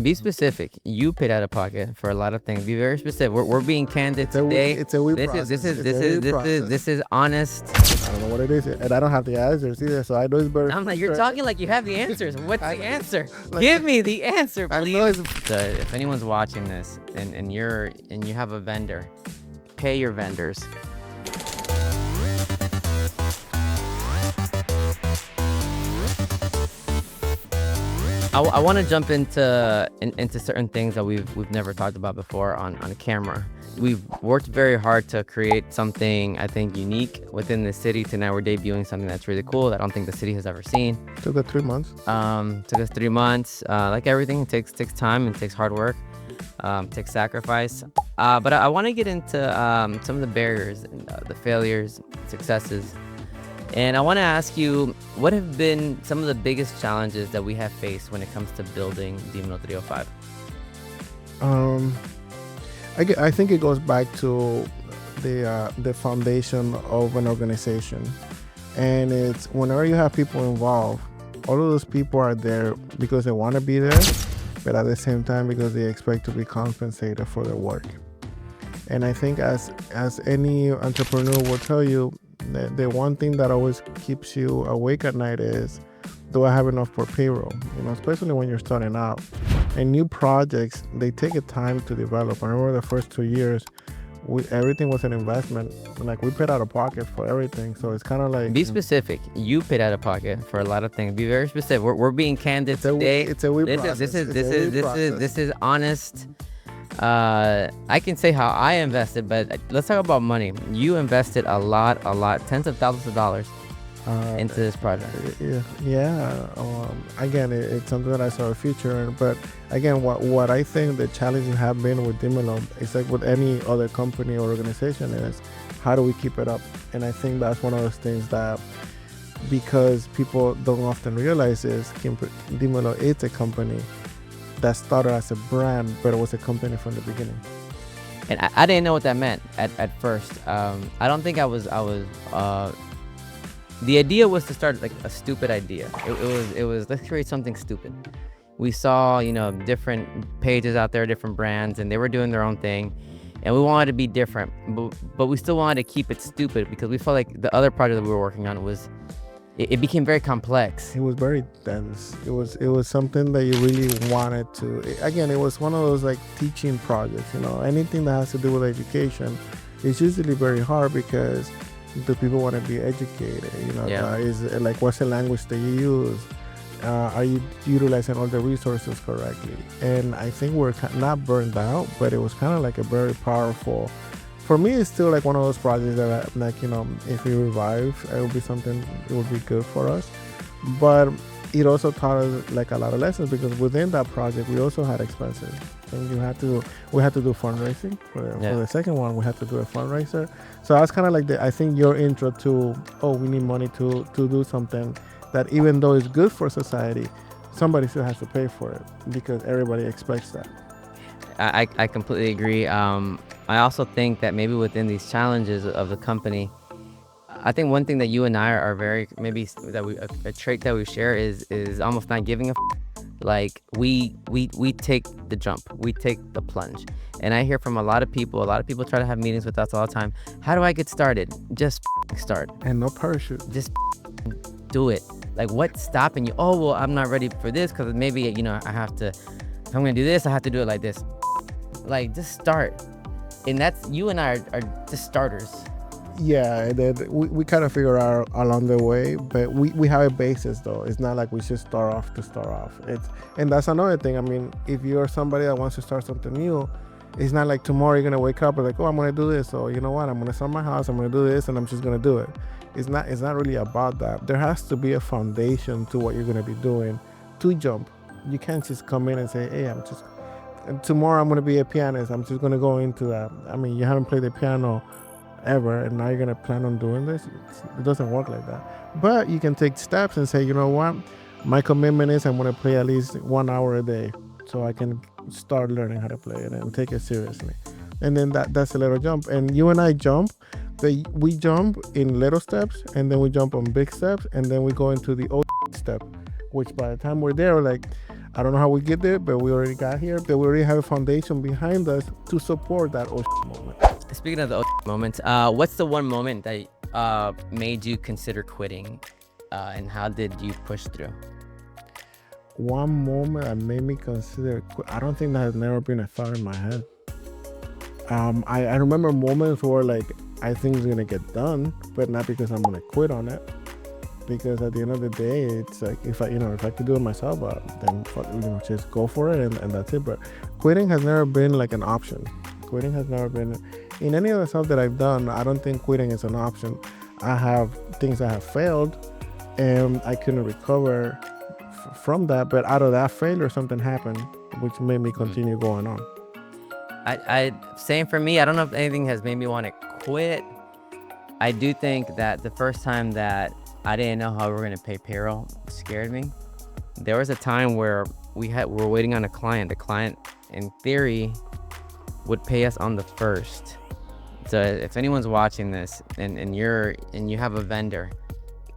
Be specific. You paid out of pocket for a lot of things. Be very specific. We're being candid today. It's a we This process. is this is It's this a we is this is process. this is honest. I don't know what it is, and I don't have the answers either. So I know it's better. I'm like, you're talking like you have the answers. What's the answer? like- Give me the answer, I please. know it's So if anyone's watching this and you have a vendor, pay your vendors. I want to jump into certain things that we've never talked about before on camera. We've worked very hard to create something I think unique within the city. To now we're debuting something that's really cool that I don't think the city has ever seen. took it 3 months. Took us 3 months. Like everything, it takes time and takes hard work, takes sacrifice. But I want to get into some of the barriers, and, the failures, successes. And I want to ask you, what have been some of the biggest challenges that we have faced when it comes to building Dimelo305? I think it goes back to the foundation of an organization, and it's whenever you have people involved, all of those people are there because they want to be there, but at the same time because they expect to be compensated for their work. And I think as any entrepreneur will tell you, the one thing that always keeps you awake at night is, do I have enough for payroll? Especially when you're starting out. And new projects, they take a time to develop. I remember the first 2 years, everything was an investment. Like, we paid out of pocket for everything. So it's kind of like... Be specific. You paid out of pocket for a lot of things. Be very specific. We're being candid today. It's a we process. This is honest. I can say how I invested, but let's talk about money. You invested a lot, tens of thousands of dollars into this project. Yeah. Again, it's something that I saw a future in. But again, what I think the challenges have been with Dimelo, it's like with any other company or organization, is how do we keep it up? And I think that's one of those things that, because people don't often realize, is Dimelo is a company that started as a brand, but it was a company from the beginning. And I didn't know what that meant at first. I don't think I was. The idea was to start like a stupid idea. It was let's create something stupid. We saw different pages out there, different brands, and they were doing their own thing, and we wanted to be different, but we still wanted to keep it stupid because we felt like the other project that we were working on was. It became very complex. It was very dense. It was something that you really wanted to. Again, it was one of those like teaching projects. Anything that has to do with education, it's usually very hard because the people want to be educated. Is like, what's the language that you use? Are you utilizing all the resources correctly? And I think we're not burned out, but it was kind of like a very powerful. For me, it's still like one of those projects that, if we revive, it would be something, it would be good for us. But it also taught us like a lot of lessons, because within that project, we also had expenses. And we had to do fundraising for the second one. We had to do a fundraiser. So that's kind of like I think your intro to, we need money to do something that, even though it's good for society, somebody still has to pay for it because everybody expects that. I completely agree. I also think that maybe within these challenges of the company, I think one thing that you and I are very, maybe that a trait that we share is almost not giving a like we take the jump, we take the plunge. And I hear from a lot of people try to have meetings with us all the time. How do I get started? Just start. And no parachute. Just do it. Like, what's stopping you? Oh, well, I'm not ready for this because maybe I have to, if I'm gonna do this, I have to do it like this. Like, just start. And that's, you and I are just starters. Yeah, we kind of figure out along the way, but we have a basis though. It's not like we should start off. And that's another thing. I mean, if you're somebody that wants to start something new, it's not like tomorrow you're gonna wake up and like, I'm gonna do this, or you know what, I'm gonna sell my house, I'm gonna do this, and I'm just gonna do it. It's not really about that. There has to be a foundation to what you're gonna be doing to jump. You can't just come in and say, hey, tomorrow I'm gonna be a pianist. I'm just gonna go into that. I mean, you haven't played the piano ever, and now you're gonna plan on doing this. It doesn't work like that. But you can take steps and say, you know what, my commitment is I'm gonna play at least 1 hour a day, so I can start learning how to play it and take it seriously. And then that's a little jump. And you and I jump, we jump in little steps, and then we jump on big steps, and then we go into the old step, which by the time we're there, we're like, I don't know how we get there, but we already got here. But we already have a foundation behind us to support that moment. Speaking of the moment, what's the one moment that made you consider quitting, and how did you push through? One moment that made me consider I don't think that has never been a thought in my head. I remember moments where like I think it's gonna get done, but not because I'm gonna quit on it. Because at the end of the day, it's like if I could do it myself, then just go for it, and that's it. But quitting has never been like an option. Quitting has never been in any of the stuff that I've done. I don't think quitting is an option. I have things that have failed, and I couldn't recover from that. But out of that failure, something happened, which made me continue going on. I same for me. I don't know if anything has made me want to quit. I do think that the first time that I didn't know how we were gonna pay payroll scared me. There was a time where we were waiting on a client. The client, in theory, would pay us on the 1st. So if anyone's watching this and you have a vendor,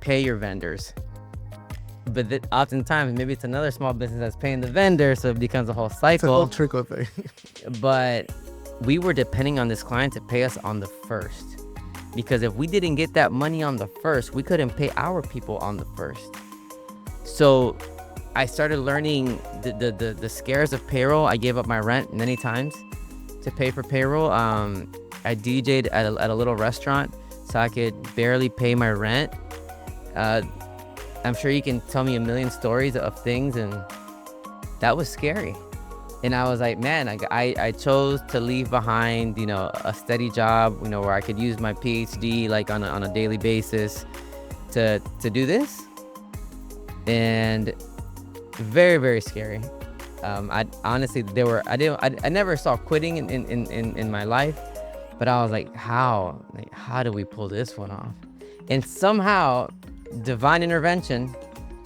pay your vendors. But oftentimes maybe it's another small business that's paying the vendor, so it becomes a whole cycle. It's a whole trickle thing. But we were depending on this client to pay us on the 1st, because if we didn't get that money on the 1st, we couldn't pay our people on the 1st. So I started learning the scares of payroll. I gave up my rent many times to pay for payroll. I DJ'd at a little restaurant so I could barely pay my rent. I'm sure you can tell me a million stories of things, and that was scary. And I was like, man, I chose to leave behind, a steady job, where I could use my PhD like on a daily basis to do this. And very, very scary. I honestly, I never saw quitting in my life, but I was like, how do we pull this one off? And somehow, divine intervention,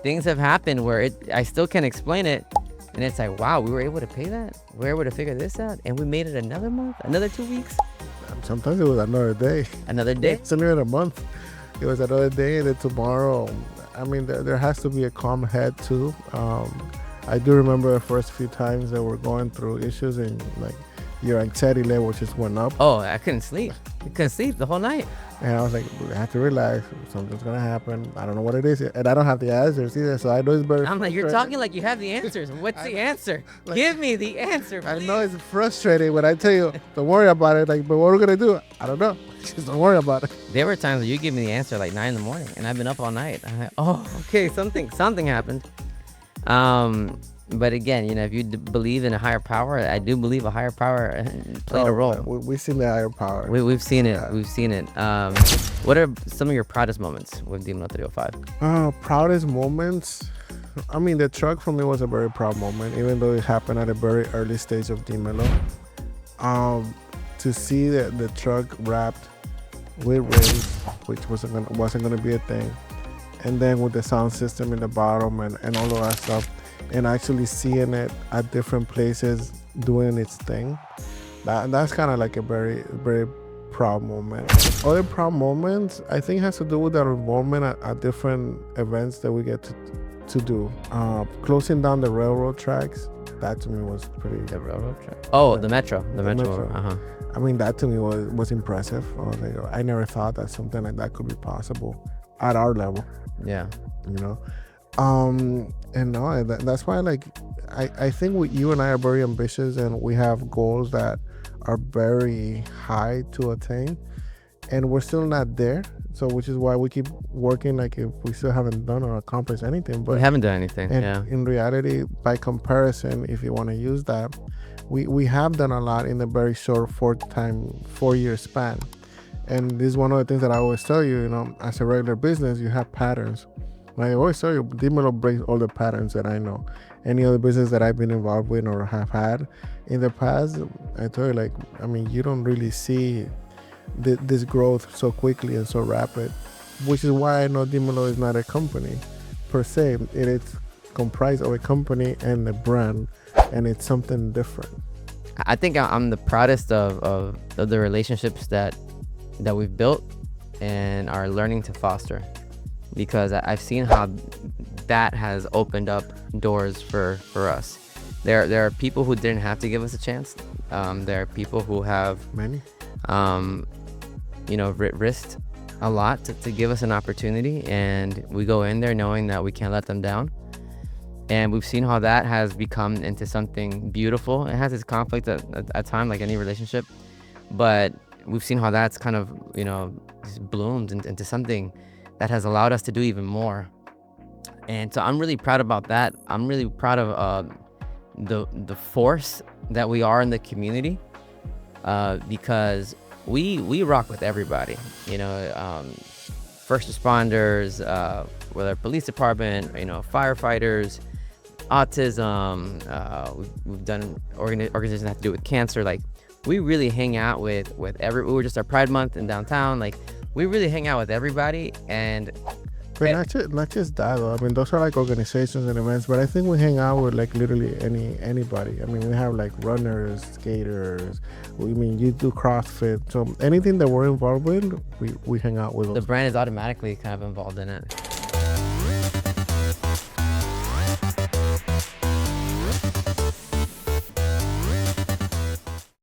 things have happened where I still can't explain it. And it's like, wow, we were able to pay that. We were able to figure this out. And we made it another month, another 2 weeks. Sometimes it was another day. Another day? It's not even a month. It was another day, and then tomorrow. I mean, there has to be a calm head too. I do remember the first few times that we're going through issues, and like your anxiety level just went up. Oh, I couldn't sleep. I couldn't sleep the whole night. And I was like, I have to relax. Something's gonna happen. I don't know what it is, and I don't have the answers either. So I know it's better. I'm like, you're talking like you have the answers. What's the answer? Like, give me the answer, please. I know it's frustrating when I tell you, don't worry about it. Like, but what are we gonna do? I don't know. Just don't worry about it. There were times where you give me the answer like 9 a.m, and I've been up all night. I'm like, oh, okay, something happened. But again, if you believe in a higher power, I do believe a higher power played a role. We've seen the higher power. We've seen it. Yeah. We've seen it. What are some of your proudest moments with Dimelo305? Proudest moments? I mean, the truck for me was a very proud moment, even though it happened at a very early stage of Dimelo. To see the truck wrapped with rings, which wasn't gonna be a thing, and then with the sound system in the bottom and all of that stuff, and actually seeing it at different places doing its thing, that's kind of like a very, very proud moment. Other proud moments, I think, has to do with our involvement at different events that we get to do. Closing down the railroad tracks, that to me was pretty. The railroad track? Oh, the metro. The metro. Uh-huh. I mean, that to me was impressive. I never thought that something like that could be possible at our level. Yeah. And no, that's why, like, I think you and I are very ambitious, and we have goals that are very high to attain, and we're still not there. So, which is why we keep working, like if we still haven't done or accomplished anything. But we haven't done anything. And yeah. In reality, by comparison, if you want to use that, we have done a lot in a very short 4-year span. And this is one of the things that I always tell you, as a regular business, you have patterns. Like I always tell you, Dimelo breaks all the patterns that I know. Any other business that I've been involved with or have had in the past, I tell you, you don't really see this growth so quickly and so rapid, which is why I know Dimelo is not a company per se. It is comprised of a company and a brand, and it's something different. I think I'm the proudest of the relationships that we've built and are learning to foster, because I've seen how that has opened up doors for us. There are people who didn't have to give us a chance. There are people who have Many. um, risked a lot to give us an opportunity, and we go in there knowing that we can't let them down. And we've seen how that has become into something beautiful. It has its conflict at time, like any relationship, but we've seen how that's kind of just bloomed into something that has allowed us to do even more. And so I'm really proud about that. I'm really proud of the force that we are in the community, because we rock with everybody. First responders, whether police department, firefighters, autism. We've done organizations that have to do with cancer. Like, we really hang out with we were just our Pride Month in downtown. Like, we really hang out with everybody. And But not just that though. I mean, those are like organizations and events, but I think we hang out with like literally anybody. I mean, we have like runners, skaters. You do CrossFit, so anything that we're involved with, we hang out with. the brand is automatically kind of involved in it.